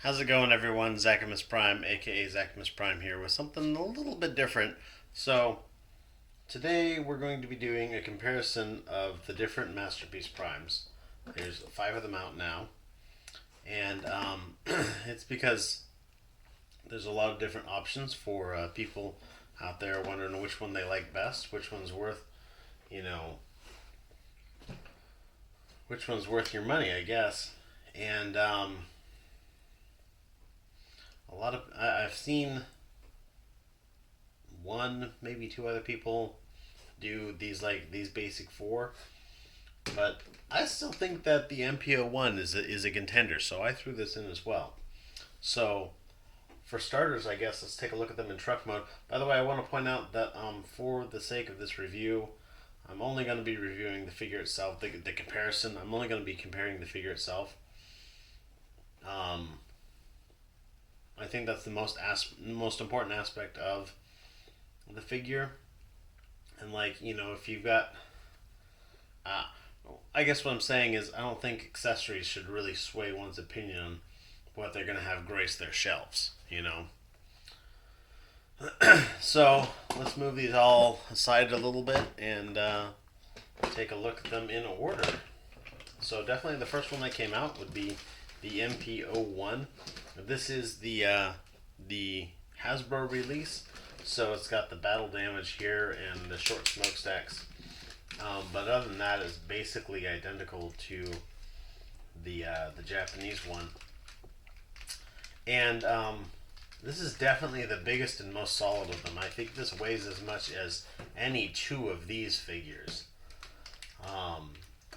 How's it going, everyone? Zachamus Prime, aka Zachamus Prime, here with something a little bit different. So, today we're going to be doing a comparison of the different Masterpiece Primes. There's 5 of them out now, and it's because there's a lot of different options for people out there wondering which one they like best, you know, which one's worth your money, I guess. And I've seen one, maybe two other people do these basic four, but I still think that the MPO one is a contender. So I threw this in as well. So for starters, I guess let's take a look at them in truck mode. By the way, I want to point out that for the sake of this review, I'm only going to be reviewing the figure itself, the comparison. I'm only going to be comparing the figure itself. I think that's the most important aspect of the figure. And if you've got, uh, I guess what I'm saying is I don't think accessories should really sway one's opinion on what they're gonna have grace their shelves. So let's move these all aside a little bit and take a look at them in order. So definitely the first one that came out would be the MPO1. This is the Hasbro release, so it's got the battle damage here and the short smokestacks. But other than that, it's basically identical to the Japanese one. And this is definitely the biggest and most solid of them. I think this weighs as much as any two of these figures.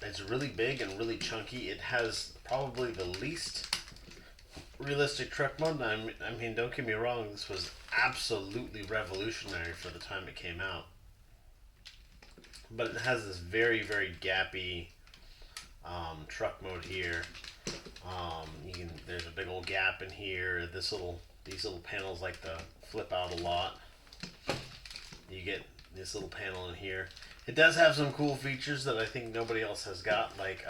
It's really big and really chunky. It has probably the least realistic truck mode. I mean, don't get me wrong, this was absolutely revolutionary for the time it came out. But it has this very, very gappy truck mode here. There's a big old gap in here. These little panels like to flip out a lot. You get this little panel in here. It does have some cool features that I think nobody else has got, like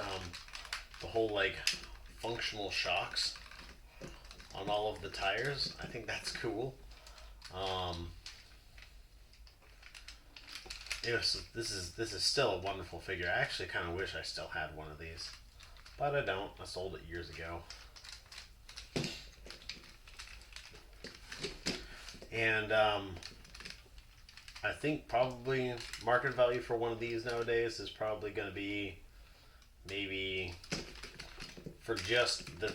the whole functional shocks on all of the tires. I think that's cool. This is still a wonderful figure. I actually kind of wish I still had one of these, but I don't. I sold it years ago. And I think probably market value for one of these nowadays is probably going to be maybe for just the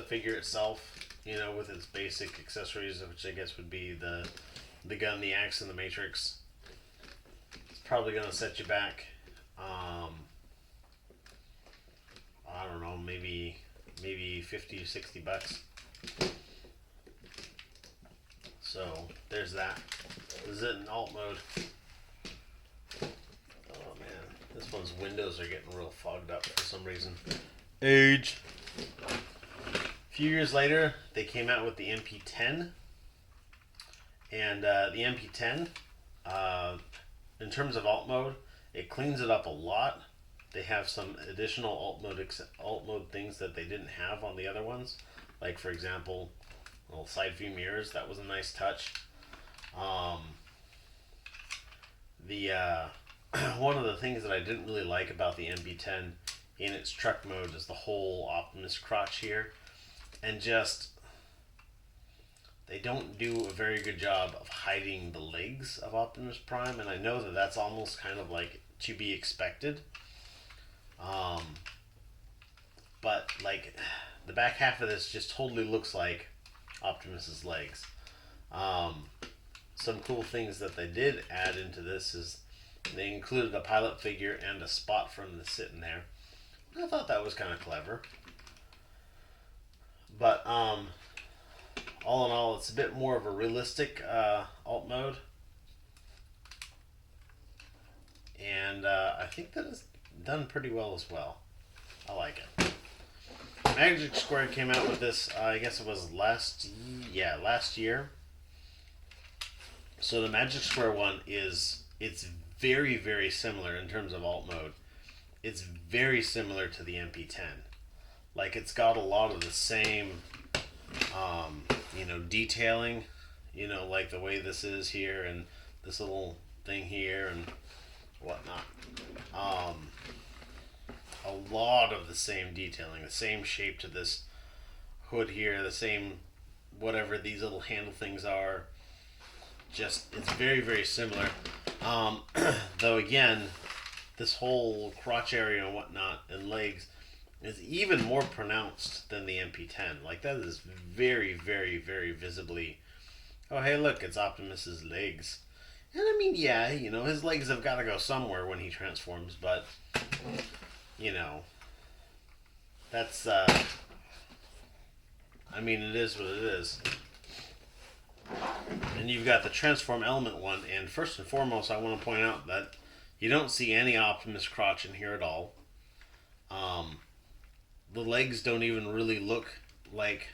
figure itself, with its basic accessories, which I guess would be the gun, the axe, and the matrix. It's probably going to set you back. I don't know, maybe $50 to $60. So there's that. This is it in alt mode. Oh man, this one's windows are getting real fogged up for some reason. Age. A few years later, they came out with the MP10, and the MP10, in terms of alt mode, it cleans it up a lot. They have some additional alt mode things that they didn't have on the other ones, like for example, little side view mirrors. That was a nice touch. One of the things that I didn't really like about the MP10 in its truck mode is the whole Optimus crotch here. And they don't do a very good job of hiding the legs of Optimus Prime, and I know that that's almost kind of like to be expected. But the back half of this just totally looks like Optimus's legs. Some cool things that they did add into this is they included a pilot figure and a spot for him to sit in there. I thought that was kind of clever. But all in all, it's a bit more of a realistic alt mode, and I think that it's done pretty well as well. I like it. Magic Square came out with this. I guess it was last year. So the Magic Square one it's very, very similar in terms of alt mode. It's very similar to the MP10. Like, it's got a lot of the same detailing, like the way this is here and this little thing here and whatnot. Um, a lot of the same detailing, the same shape to this hood here, the same whatever these little handle things are. Just it's very very similar. Um, though again, this whole crotch area and whatnot and legs is even more pronounced than the MP10. Like that is very very very visibly. Oh hey look, it's Optimus's legs. And I mean, yeah, his legs have got to go somewhere when he transforms, but you know, that's I mean, it is what it is. And you've got the transform element one, and first and foremost, I want to point out that you don't see any Optimus crotch in here at all. Um, the legs don't even really look like.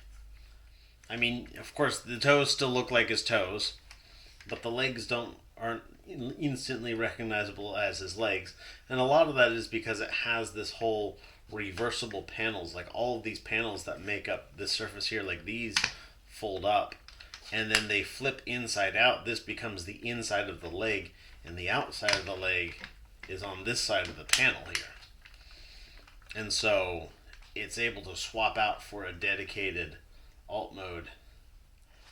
I mean, of course, the toes still look like his toes, but the legs aren't instantly recognizable as his legs, and a lot of that is because it has this whole reversible panels, like all of these panels that make up this surface here, like these fold up and then they flip inside out. This becomes the inside of the leg, and the outside of the leg is on this side of the panel here. And so it's able to swap out for a dedicated alt mode.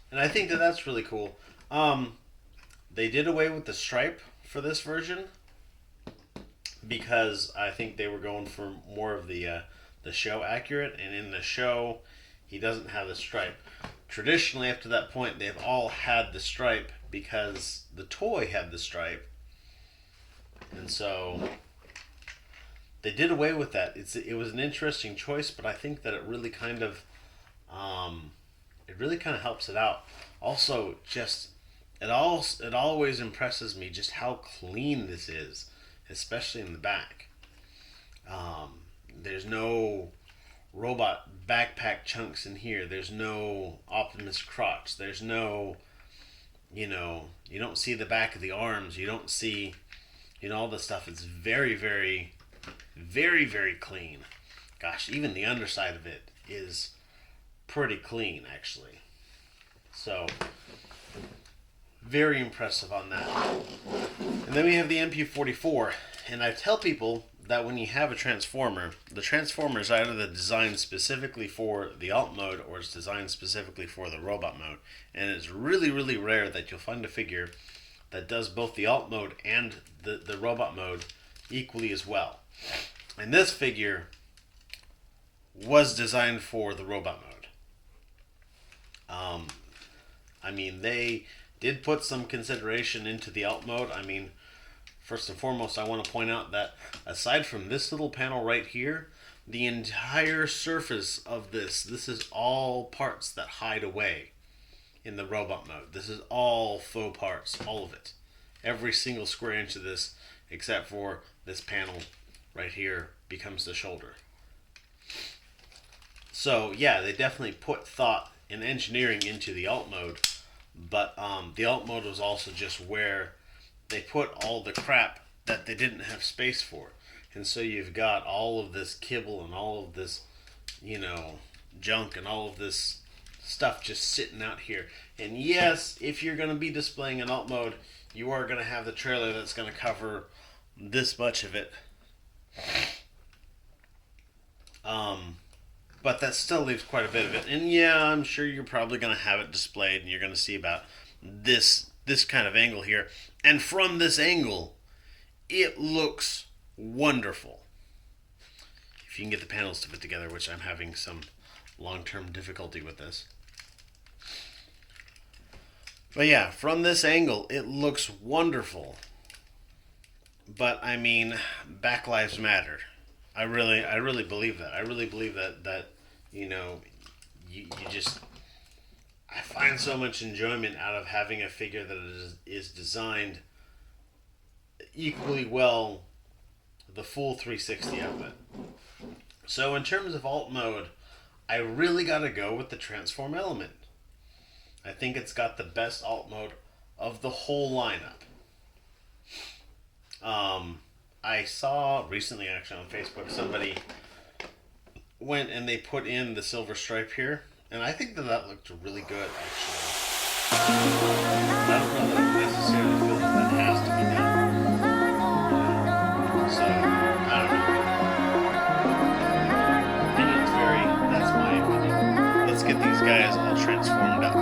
And I think that that's really cool. They did away with the stripe for this version because I think they were going for more of the show accurate, and in the show he doesn't have the stripe. Traditionally, up to that point, they've all had the stripe because the toy had the stripe, and so they did away with that. It was an interesting choice, but I think that it really kind of helps it out. Also, just it always impresses me just how clean this is, especially in the back. There's no robot backpack chunks in here. There's no Optimus crotch. There's no, you don't see the back of the arms. You don't see, all the stuff. It's very, very, very, very clean. Gosh, even the underside of it is pretty clean, actually. So, very impressive on that. And then we have the MP44. And I tell people that when you have a transformer, the transformer is either designed specifically for the alt mode or it's designed specifically for the robot mode. And it's really, really rare that you'll find a figure that does both the alt mode and the robot mode equally as well. And this figure was designed for the robot mode. I mean, they did put some consideration into the alt mode. I mean, first and foremost, I want to point out that aside from this little panel right here, the entire surface of this is all parts that hide away in the robot mode. This is all faux parts, all of it. Every single square inch of this, except for this panel right here, becomes the shoulder. So, yeah, they definitely put thought and engineering into the alt mode, but the alt mode was also just where they put all the crap that they didn't have space for. And so you've got all of this kibble and all of this, junk and all of this stuff just sitting out here. And yes, if you're going to be displaying an alt mode, you are going to have the trailer that's going to cover this much of it. But that still leaves quite a bit of it. And yeah, I'm sure you're probably going to have it displayed and you're going to see about this kind of angle here. And from this angle, it looks wonderful. If you can get the panels to fit together, which I'm having some long-term difficulty with this. But yeah, from this angle, it looks wonderful. But I mean, Black Lives Matter. I really believe that. I really believe that you just, I find so much enjoyment out of having a figure that is designed equally well, the full 360 of it. So in terms of alt mode, I really got to go with the transform element. I think it's got the best alt mode of the whole lineup. I saw recently, actually, on Facebook, somebody went and they put in the silver stripe here And I think that that looked really good, actually. I don't know that I necessarily feel that that has to be done. So, I don't know. Opinion's very, that's my opinion. Let's get these guys all transformed up.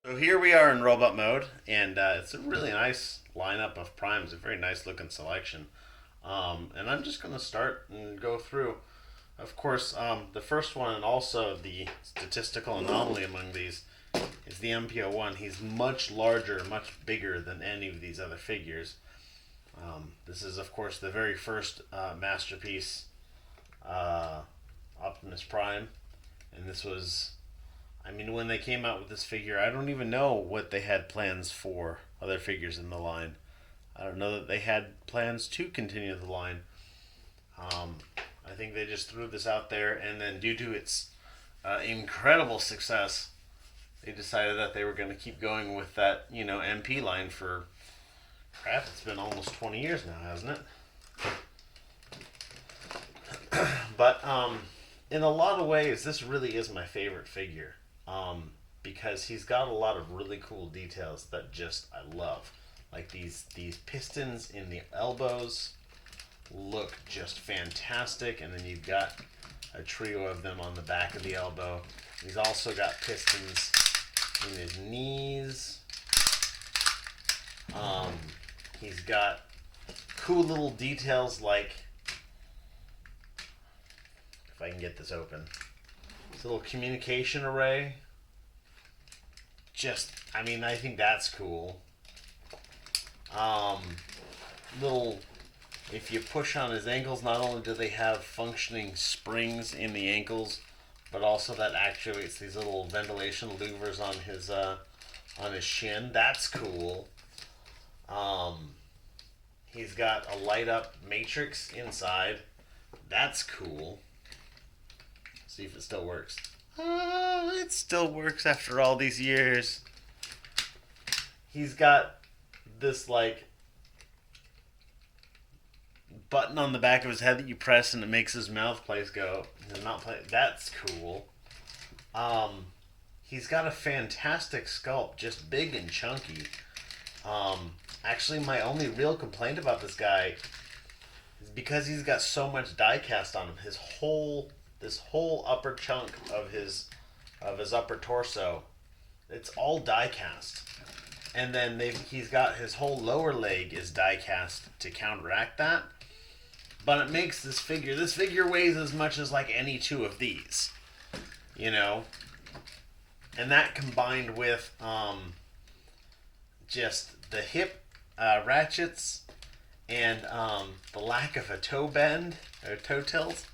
So here we are in robot mode, and it's a really nice lineup of primes, a very nice looking selection. And I'm just going to start and go through. Of course, the first one and also the statistical anomaly among these is the MPO1. He's much larger, much bigger than any of these other figures. This is, of course, the very first masterpiece, Optimus Prime. And this was, I mean, when they came out with this figure, I don't even know what they had plans for other figures in the line. I don't know that they had plans to continue the line. I think they just threw this out there, and then due to its incredible success, They decided that they were going to keep going with that, MP line for crap. It's been almost 20 years now, hasn't it? But in a lot of ways, this really is my favorite figure because he's got a lot of really cool details that just I love. Like these pistons in the elbows look just fantastic, and then you've got a trio of them on the back of the elbow. He's also got pistons in his knees. He's got cool little details like, if I can get this open, this little communication array. I think that's cool. Little, if you push on his ankles, not only do they have functioning springs in the ankles, but also that actuates these little ventilation louvers on his shin. That's cool. He's got a light up matrix inside. That's cool. See if it still works. It still works after all these years. He's got this like button on the back of his head that you press and it makes his mouth place go. That's cool. He's got a fantastic sculpt, just big and chunky. Actually, my only real complaint about this guy is because he's got so much die cast on him. This whole upper chunk of his upper torso, it's all die cast. And then he's got his whole lower leg is die cast to counteract that. But it makes this figure weighs as much as like any two of these, and that combined with just the hip ratchets and the lack of a toe bend or toe tilt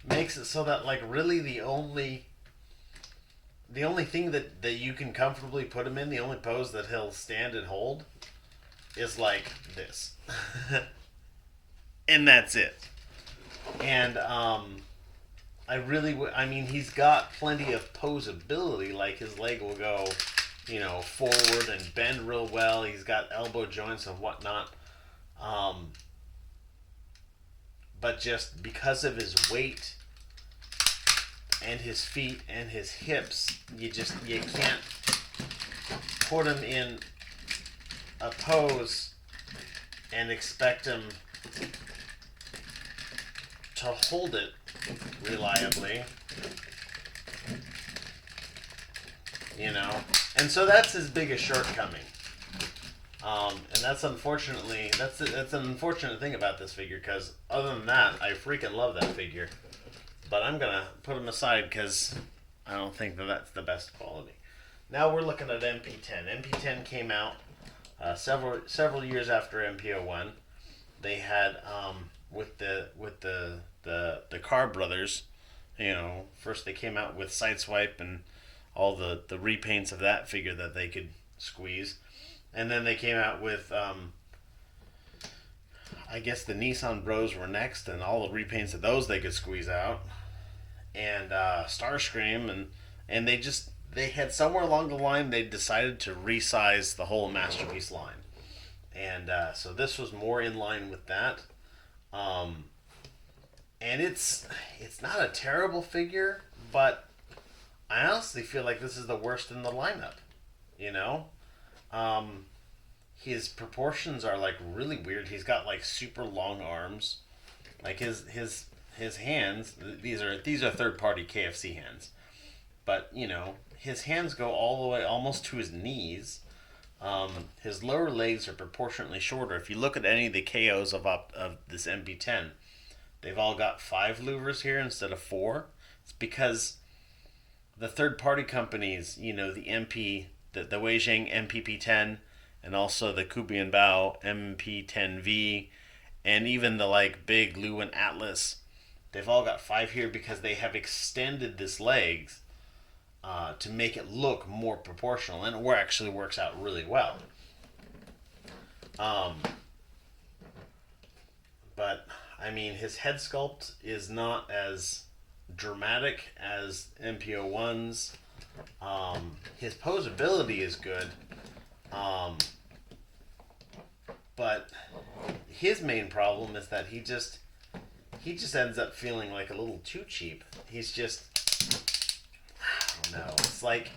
makes it so that like really the only thing that you can comfortably put him in, the only pose that he'll stand and hold is like this. And that's it. And he's got plenty of posability. Like his leg will go, forward and bend real well. He's got elbow joints and whatnot. But just because of his weight and his feet and his hips, you can't put him in a pose and expect him to hold it reliably, and so that's his biggest shortcoming. And that's an unfortunate thing about this figure, because other than that, I freaking love that figure. But I'm gonna put him aside because I don't think that's the best quality. Now we're looking at MP10. MP10 came out several years after MP01. They had with the Carr brothers, first they came out with Sideswipe and all the repaints of that figure that they could squeeze, and then they came out with I guess the Nissan Bros were next, and all the repaints of those they could squeeze out, and Starscream, and they had somewhere along the line they decided to resize the whole Masterpiece line. And so this was more in line with that. And it's not a terrible figure, but I honestly feel like this is the worst in the lineup. His proportions are like really weird. He's got like super long arms. Like his hands, these are third-party KFC hands. But, his hands go all the way almost to his knees. His lower legs are proportionately shorter. If you look at any of the KOs of this MP10, they've all got 5 louvers here instead of 4. It's because the third-party companies, the Weijing MPP10, and also the Kubian Bao MP10V, and even the like big Lewin Atlas, they've all got 5 here because they have extended this legs to make it look more proportional, and it actually works out really well. But his head sculpt is not as dramatic as MP01's. His posability is good, um, but his main problem is that he just ends up feeling like a little too cheap. He's just, I don't know. It's like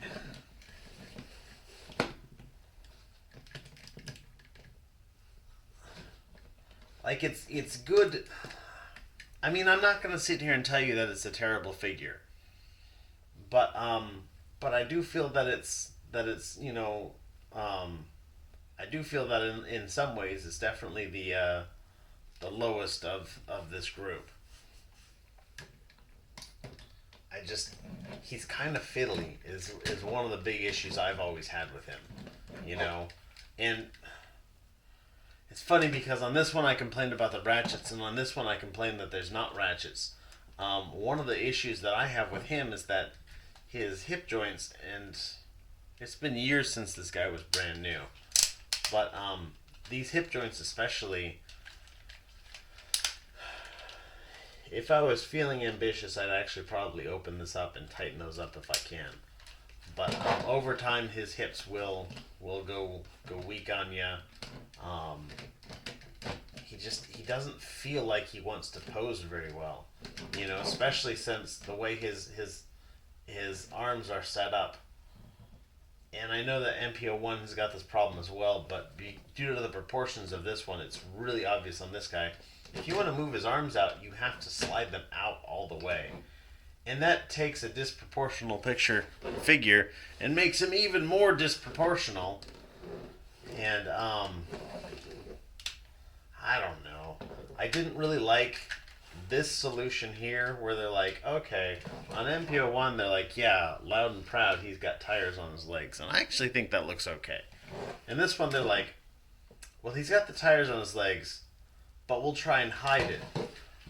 it's good. I mean, I'm not gonna sit here and tell you that it's a terrible figure, but I do feel that it's I do feel that in some ways it's definitely the lowest of this group. I just he's kind of fiddly is one of the big issues I've always had with him, you know, and it's funny because on this one I complained about the ratchets, and on this one I complained that there's not ratchets. One of the issues that I have with him is that his hip joints, and it's been years since this guy was brand new, but these hip joints especially, if I was feeling ambitious, I'd actually probably open this up and tighten those up if I can. But over time, his hips will go weak on you. Um, he doesn't feel like he wants to pose very well, especially since the way his arms are set up. And I know that MPO1 has got this problem as well, but due to the proportions of this one, it's really obvious on this guy. If you want to move his arms out, you have to slide them out all the way. And that takes a disproportional figure and makes him even more disproportional. And I don't know. I didn't really like this solution here where they're like, okay, on MPO1 they're like, yeah, loud and proud, he's got tires on his legs. And I actually think that looks okay. And this one they're like, well, he's got the tires on his legs, but we'll try and hide it.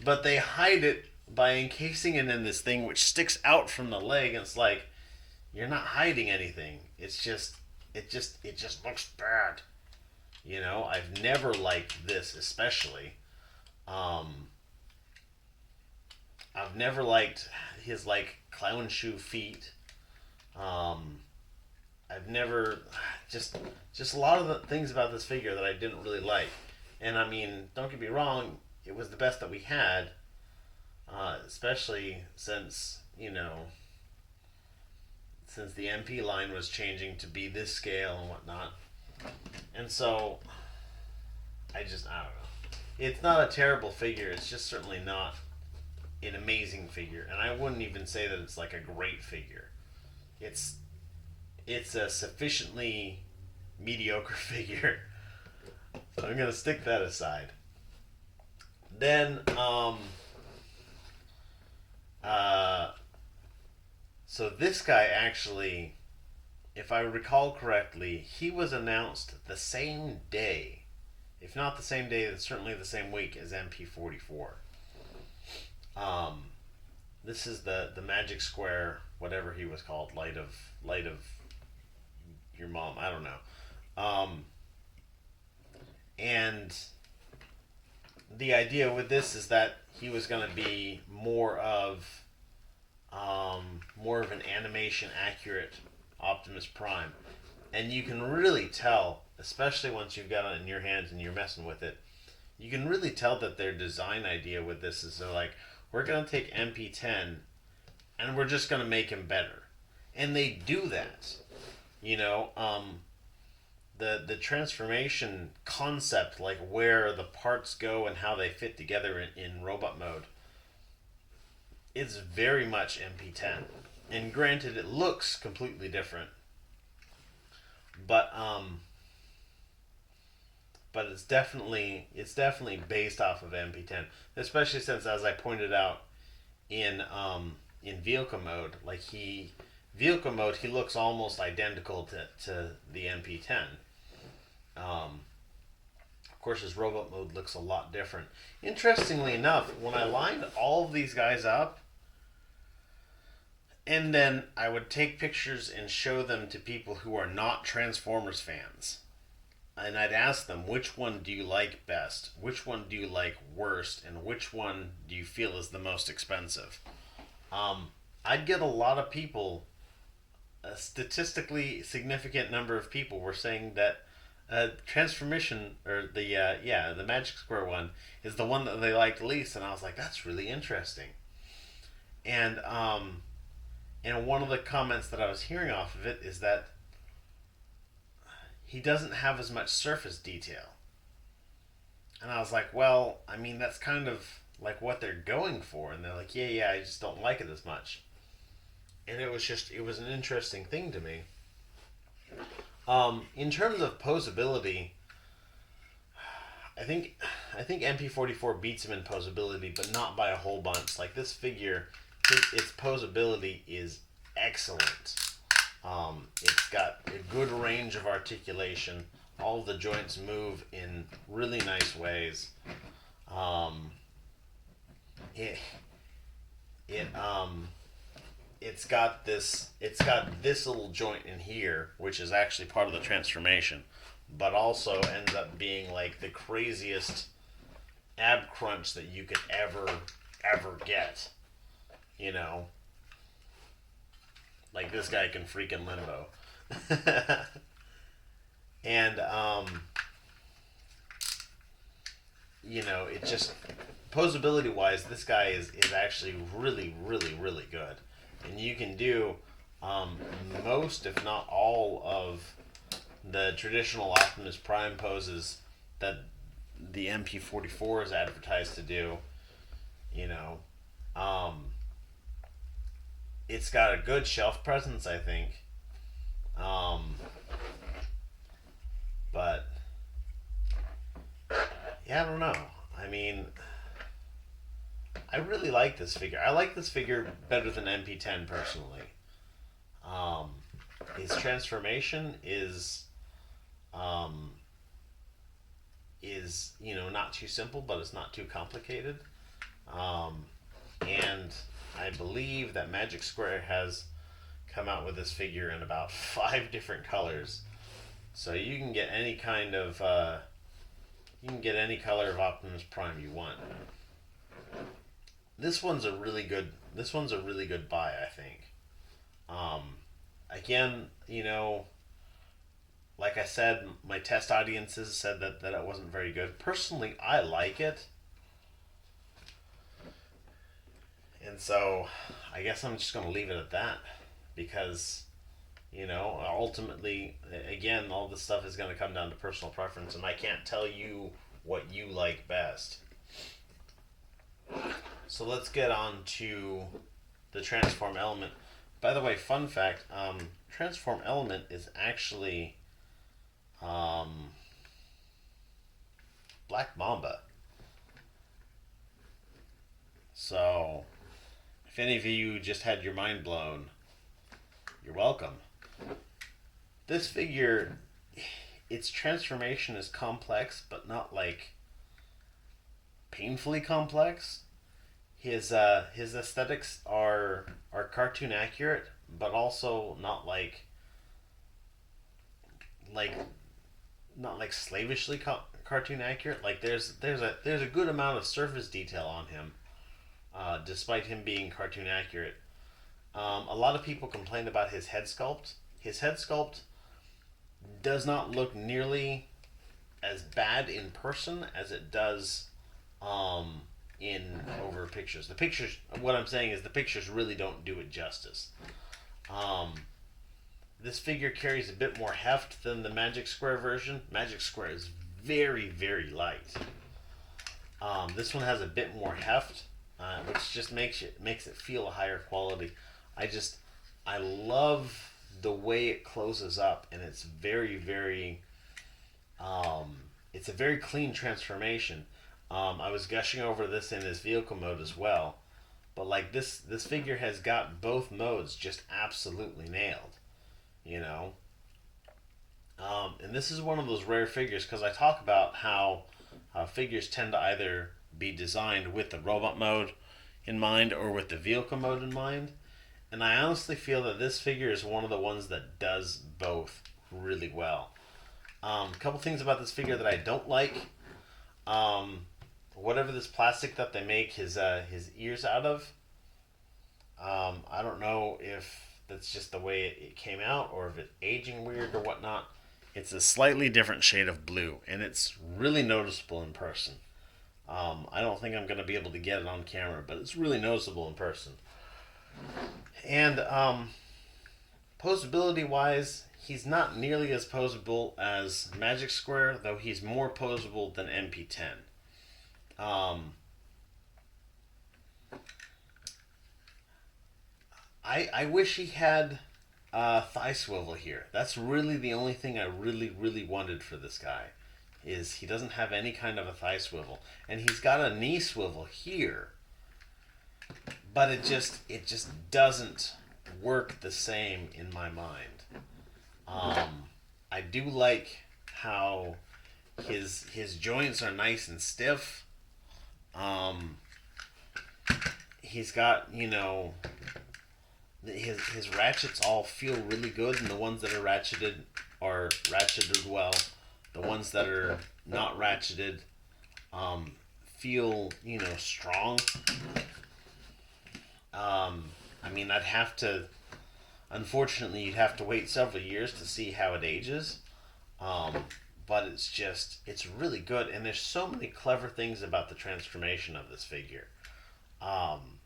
But they hide it by encasing it in this thing which sticks out from the leg, and it's like, you're not hiding anything. It just looks bad. I've never liked this especially. I've never liked his clown shoe feet. I've never just a lot of the things about this figure that I didn't really like. And I mean, don't get me wrong, it was the best that we had, especially since the MP line was changing to be this scale and whatnot. And so I don't know. It's not a terrible figure. It's just certainly not an amazing figure, and I wouldn't even say that it's like a great figure. It's a sufficiently mediocre figure. So I'm gonna stick that aside. Then so this guy actually, if I recall correctly, he was announced the same day, if not the same day, then certainly the same week as MP44. Um, this is the Magic Square, whatever he was called, light of your mom. I don't know. And the idea with this is that he was going to be more of an animation accurate Optimus Prime, and you can really tell, especially once you've got it in your hands and you're messing with it, you can really tell that their design idea with this is they're like, we're going to take MP10 and we're just going to make him better. And they do that. The transformation concept, like where the parts go and how they fit together in robot mode, it's very much MP10. And granted, it looks completely different, but it's definitely based off of MP10, especially since, as I pointed out, in vehicle mode, he looks almost identical to the MP10. Of course, his robot mode looks a lot different. Interestingly enough, when I lined all of these guys up, and then I would take pictures and show them to people who are not Transformers fans, and I'd ask them, which one do you like best? Which one do you like worst? And which one do you feel is the most expensive? I'd get a lot of people a statistically significant number of people were saying that transformation, or the Magic Square one, is the one that they liked least, and I was like, that's really interesting. And and one of the comments that I was hearing off of it is that he doesn't have as much surface detail. And I was like, well, I mean, that's kind of like what they're going for. And they're like, yeah, I just don't like it as much. And it was an interesting thing to me. In terms of posability, I think MP44 beats him in posability, but not by a whole bunch. Like this figure, its posability is excellent. It's got a good range of articulation. All of the joints move in really nice ways. Um, it it it's got this little joint in here, which is actually part of the transformation, but also ends up being like the craziest ab crunch that you could ever get. You know, like this guy can freaking limbo. And it just posability wise, this guy is actually really good, and you can do most, if not all, of the traditional Optimus Prime poses that the MP44 is advertised to do. You know, um, it's got a good shelf presence, I think. Um, but yeah, I don't know. I mean, I really like this figure. I like this figure better than MP10 personally. Um, his transformation um, is not too simple, but it's not too complicated. Um, and I believe that Magic Square has come out with this figure in about 5 different colors, so you can get any kind of any color of Optimus Prime you want. This one's a really good. This one's a really good buy, I think. Um, Again, like I said, my test audiences said that it wasn't very good. Personally, I like it, and so I guess I'm just going to leave it at that, because ultimately, again, all this stuff is going to come down to personal preference, and I can't tell you what you like best. So let's get on to the transform element. By the way, fun fact: transform element is actually um, Black Mamba. So, if any of you just had your mind blown, you're welcome. This figure, its transformation is complex, but not like painfully complex. His aesthetics are cartoon accurate, but also not like not like slavishly cartoon accurate. Like there's a good amount of surface detail on him, despite him being cartoon accurate. A lot of people complain about his head sculpt. His head sculpt does not look nearly as bad in person as it does in over pictures. The pictures, what I'm saying is, the pictures really don't do it justice. Um, this figure carries a bit more heft than the Magic Square version. Magic Square is very light. This one has a bit more heft, which just makes it feel a higher quality. I love the way it closes up, and it's it's a very clean transformation. I was gushing over this in his vehicle mode as well, but like this figure has got both modes just absolutely nailed, you know. And this is one of those rare figures, because I talk about how figures tend to either be designed with the robot mode in mind or with the vehicle mode in mind. And I honestly feel that this figure is one of the ones that does both really well. A couple things about this figure that I don't like. Whatever this plastic that they make his ears out of, I don't know if that's just the way it came out, or if it's aging weird or whatnot. It's a slightly different shade of blue, and it's really noticeable in person. I don't think I'm going to be able to get it on camera, but it's really noticeable in person. And posability wise, he's not nearly as posable as Magic Square, though he's more posable than MP10. Um, I wish he had thigh swivel here. That's really the only thing I really wanted for this guy. Is he doesn't have any kind of a thigh swivel, and he's got a knee swivel here, but it just doesn't work the same in my mind. I do like how his joints are nice and stiff. Um, he's got his ratchets all feel really good, and the ones that are ratcheted well. The ones that are not ratcheted feel strong. I mean, I'd have to. Unfortunately, you'd have to wait several years to see how it ages. Um, but it's really good, and there's so many clever things about the transformation of this figure. Um,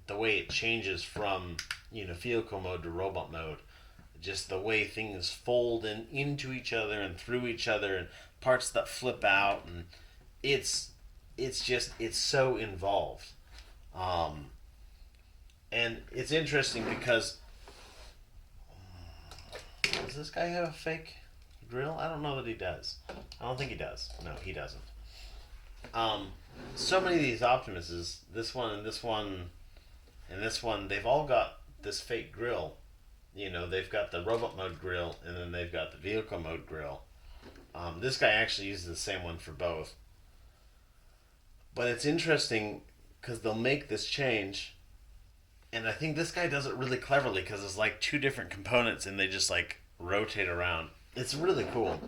the way it changes from vehicle mode to robot mode, just the way things fold into each other and through each other, and parts that flip out, and it's it's so involved. Um, and it's interesting because does this guy have a fake grill? I don't know that he does. I don't think he does. No, he doesn't. Um, so many of these Optimuses, this one and this one and this one, they've all got this fake grill. They've got the robot mode grill, and then they've got the vehicle mode grill. This guy actually uses the same one for both. But it's interesting because they'll make this change, and I think this guy does it really cleverly because it's like two different components and they just like rotate around. It's really cool.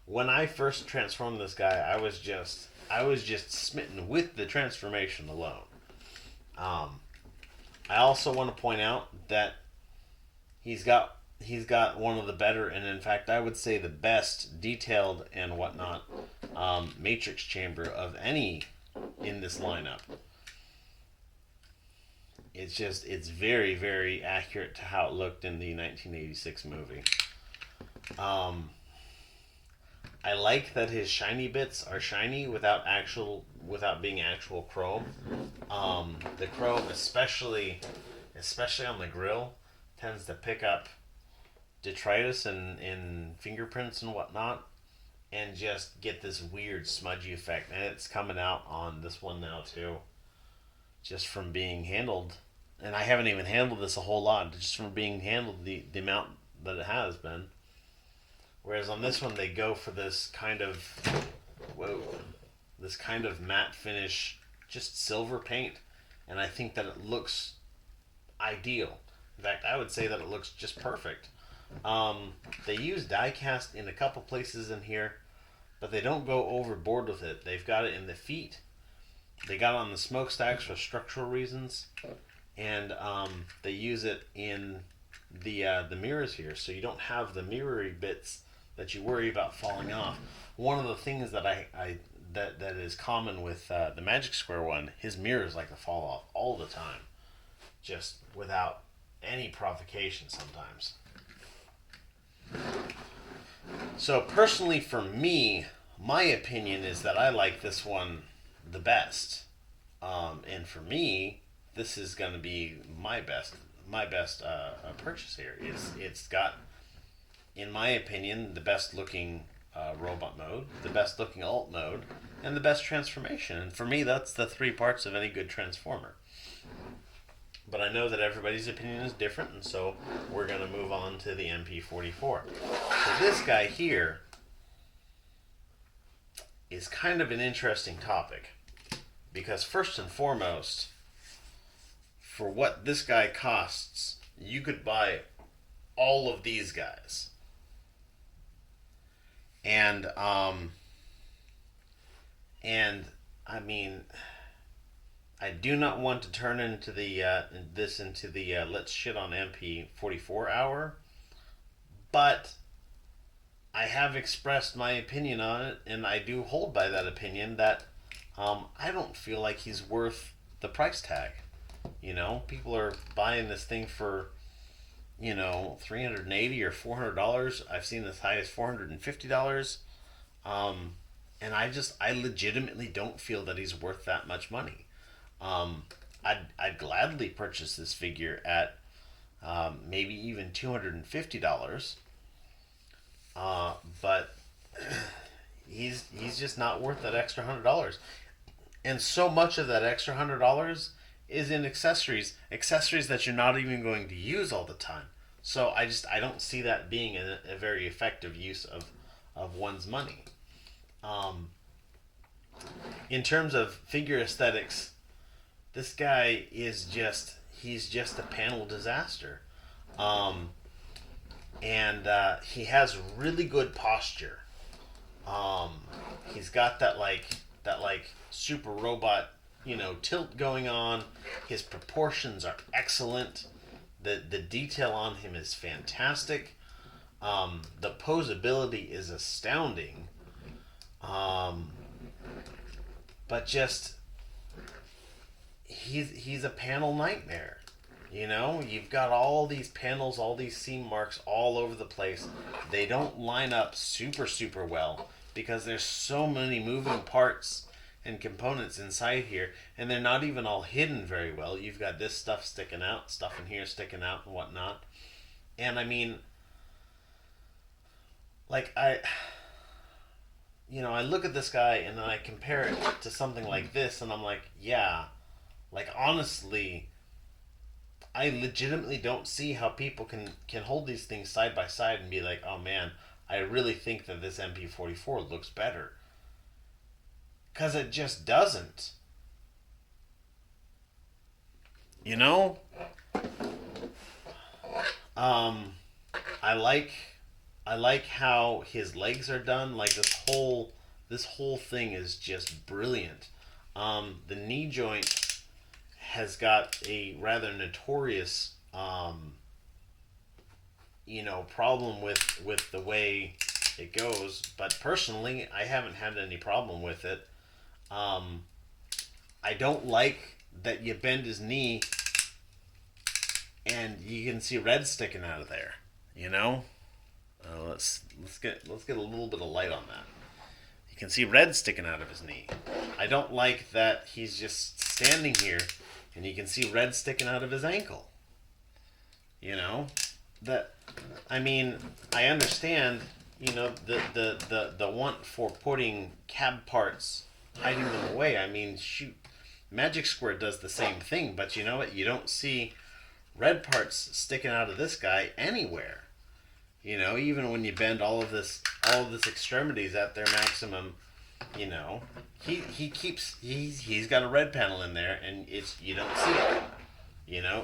When I first transformed this guy, I was just smitten with the transformation alone. Um, I also want to point out that he's got one of the better, and in fact I would say the best detailed and whatnot matrix chamber of any in this lineup. It's very very accurate to how it looked in the 1986 movie. Um, I like that his shiny bits are shiny without being actual chrome. The chrome, especially on the grill, tends to pick up detritus and fingerprints and whatnot, and just get this weird smudgy effect. And it's coming out on this one now too, just from being handled. And I haven't even handled this a whole lot, just from being handled the amount that it has been. Whereas on this one, they go for this kind of this kind of matte finish, just silver paint, and I think that it looks ideal. In fact, I would say that it looks just perfect. They use die cast in a couple places in here, but they don't go overboard with it. They've got it in the feet. They got it on the smokestacks for structural reasons, and they use it in the mirrors here, so you don't have the mirrory bits that you worry about falling off. One of the things that that is common with the Magic Square one, his mirrors like to fall off all the time, just without any provocation sometimes. So personally, for me, my opinion is that I like this one the best, and for me, this is going to be my best purchase here. It's got, in my opinion, the best looking robot mode, the best looking alt mode, and the best transformation. And for me, that's the three parts of any good transformer. But I know that everybody's opinion is different, and so we're going to move on to the MP44. So this guy here is kind of an interesting topic, because first and foremost, for what this guy costs, you could buy all of these guys. And I mean, I do not want to turn into the this into the let's shit on MP44 hour, but I have expressed my opinion on it, and I do hold by that opinion that I don't feel like he's worth the price tag. People are buying this thing for $380 or $400. I've seen as high as $450. Um, and I legitimately don't feel that he's worth that much money. Um, I'd gladly purchase this figure at maybe even $250. But he's just not worth that extra $100. And so much of that extra $100 is in accessories that you're not even going to use all the time. So I don't see that being a very effective use of one's money. Um, in terms of figure aesthetics, this guy he's just a panel disaster. Um, and he has really good posture. Um, he's got that super robot, tilt going on. His proportions are excellent. The detail on him is fantastic. The posability is astounding. Um, but just he's a panel nightmare. You've got all these panels, all these seam marks all over the place. They don't line up super, super well because there's so many moving parts and components inside here, and they're not even all hidden very well. You've got this stuff sticking out, stuff in here sticking out, and whatnot. And I mean, like, I look at this guy and then I compare it to something like this, and I'm like, yeah, like, honestly, I legitimately don't see how people can hold these things side by side and be like, oh man, I really think that this MP44 looks better. Because it just doesn't. You know? Um, I like I like how his legs are done. Like this whole thing is just brilliant. The knee joint has got a rather notorious problem with the way it goes, but personally I haven't had any problem with it. um, I don't like that you bend his knee and you can see red sticking out of there, you know. Let's get a little bit of light on that. You can see red sticking out of his knee. I don't like that he's just standing here and you can see red sticking out of his ankle. You know, that I mean, I understand. The want for putting cab parts, hiding them away. I mean, shoot, Magic Square does the same thing, but you know what? You don't see red parts sticking out of this guy anywhere. Even when you bend all of this extremities at their maximum, you know, he's got a red panel in there, and you don't see it.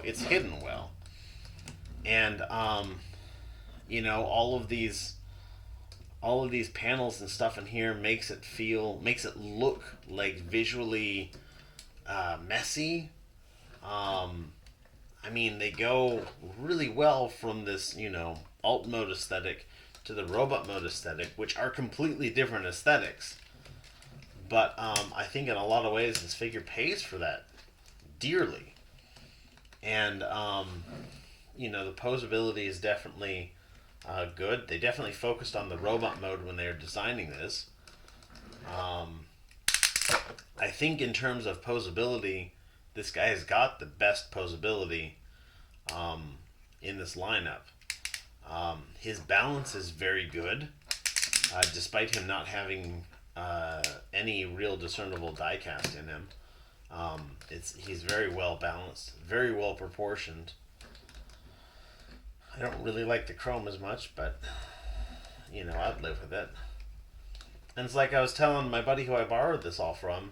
It's hidden well, and all of these panels and stuff in here makes it look like visually messy. I mean, they go really well from this, alt mode aesthetic to the robot mode aesthetic, which are completely different aesthetics. But I think in a lot of ways this figure pays for that dearly. And, the posability is definitely good. They definitely focused on the robot mode when they were designing this. Um, I think in terms of posability, this guy has got the best posability in this lineup. His balance is very good, despite him not having any real discernible diecast in him. He's very well balanced, very well proportioned. I don't really like the chrome as much, but I'd live with it. And it's like I was telling my buddy who I borrowed this all from.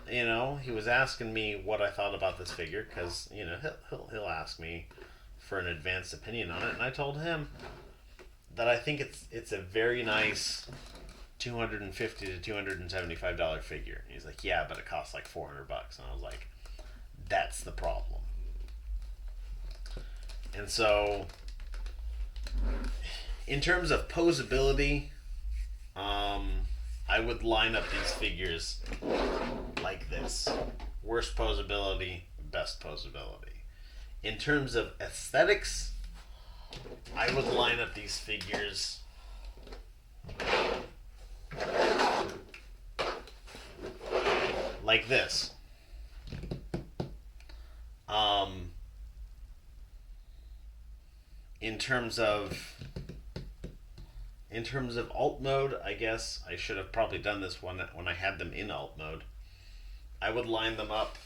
He was asking me what I thought about this figure because he'll ask me for an advanced opinion on it, and I told him that I think it's a very nice $250 to $275 figure. He's like, yeah, but it costs like $400, and I was like, That's the problem. And so, in terms of posability, I would line up these figures like this. Worst posability, best posability. In terms of aesthetics, I would line up these figures like this. In terms of alt mode, I guess I should have probably done this one when I had them in alt mode. I would line them up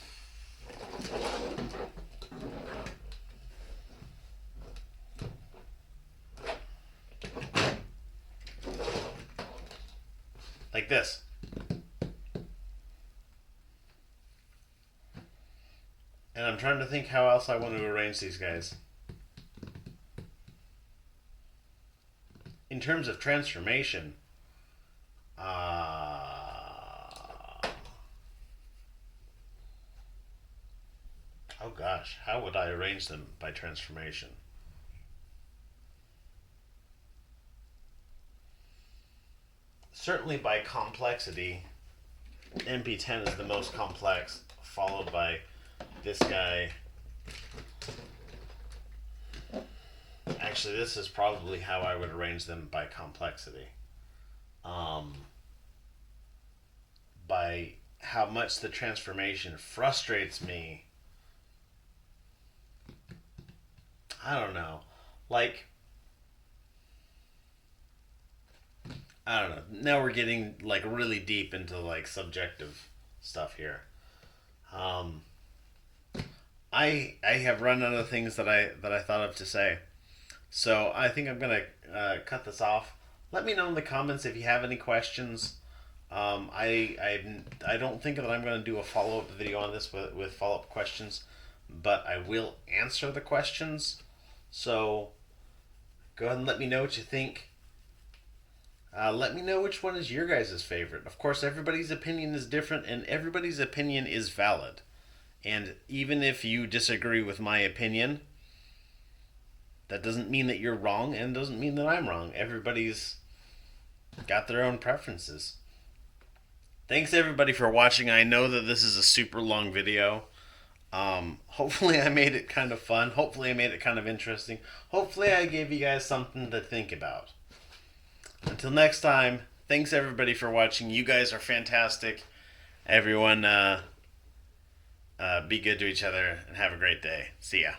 like this. And I'm trying to think how else I want to arrange these guys. In terms of transformation, oh gosh, how would I arrange them by transformation? Certainly by complexity, MP10 is the most complex, followed by this guy. Actually, this is probably how I would arrange them by complexity. By how much the transformation frustrates me. I don't know. Like, I don't know. Now we're getting like really deep into like subjective stuff here. I have run out of things that I thought of to say. So I think I'm gonna cut this off. Let me know in the comments if you have any questions. I don't think that I'm gonna do a follow up video on this with follow up questions, but I will answer the questions. So go ahead and let me know what you think. Let me know which one is your guys' favorite. Of course, everybody's opinion is different, and everybody's opinion is valid. And even if you disagree with my opinion, that doesn't mean that you're wrong, and doesn't mean that I'm wrong. Everybody's got their own preferences. Thanks everybody for watching. I know that this is a super long video. Hopefully I made it kind of fun. Hopefully I made it kind of interesting. Hopefully I gave you guys something to think about. Until next time, thanks everybody for watching. You guys are fantastic. Everyone, be good to each other and have a great day. See ya.